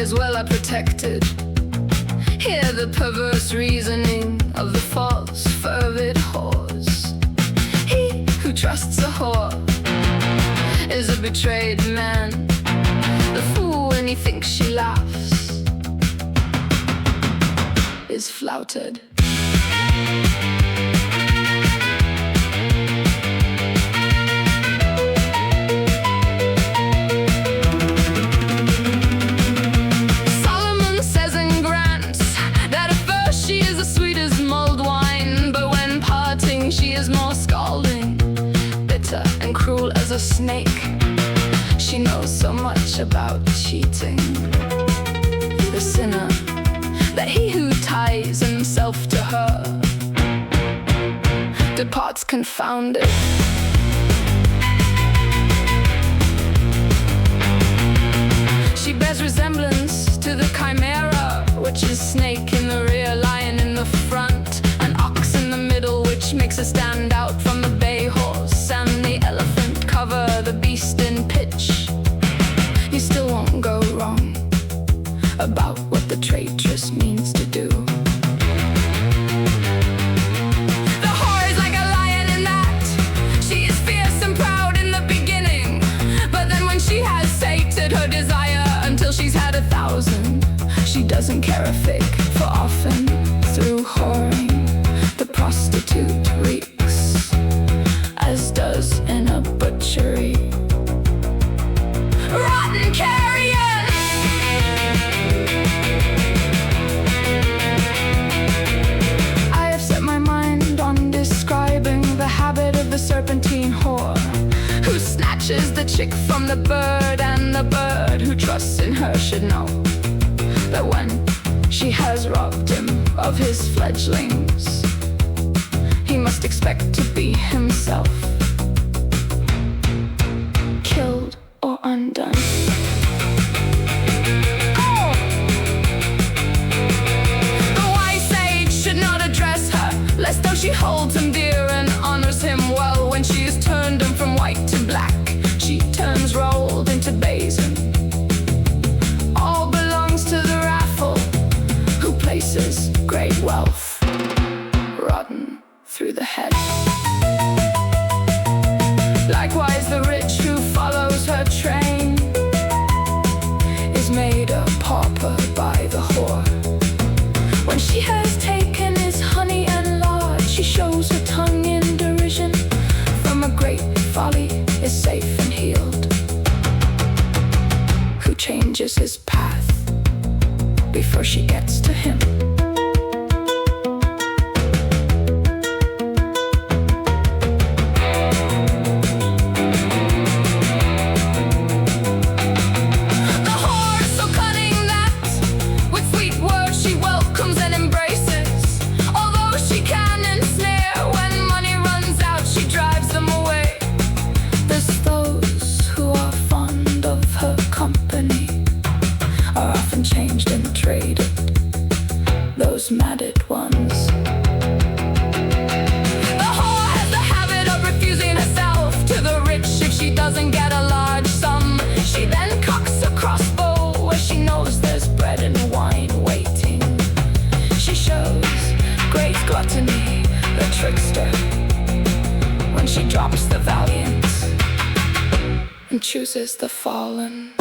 is well are protected. Hear the perverse reasoning of the false, fervid whores. He who trusts a whore is a betrayed man. The fool, when he thinks she laughs, is flouted. Solomon says and grants that at first she is as sweet as mulled wine, but when parting she is more scalding, bitter and cruel as a snake. She knows so much about cheating, the sinner, that he who ties himself to her departs confounded. She bears resemblance to the chimera, which is snake in the rear, lion in the front, an ox in the middle, which makes her stand out from the bay horse and the elephant. Cover the beast in pitch, you still won't go wrong about what the traitress means to do. The whore is like a lion in that she is fierce and proud in the beginning, but then when she has sated her desire until she's had 1,000, she doesn't care a fig, for often through whoring the prostitute reeks, as does in a butchery rotten carrion. I have set my mind on describing the habit of the serpentine whore, who snatches the chick from the bird, and the bird who trusts in her should know that when she has robbed him of his fledglings, he must expect to be himself killed or undone. Oh! The wise sage should not address her, lest though she holds him dear and honors him well, when she is turned him from white to black, she turns rolled into basin. All belongs to the raffle, who places great wealth rotten through the head. Likewise the rich who follows her train is made a pauper by the whore. When she has taken his honey and lard, she shows her tongue in derision. From a great folly is safe and healed, who changes his path before she gets to him. Changed and traded, those matted ones. The whore has the habit of refusing herself to the rich if she doesn't get a large sum. She then cocks a crossbow where she knows there's bread and wine waiting. She shows great gluttony, the trickster, when she drops the valiant and chooses the fallen.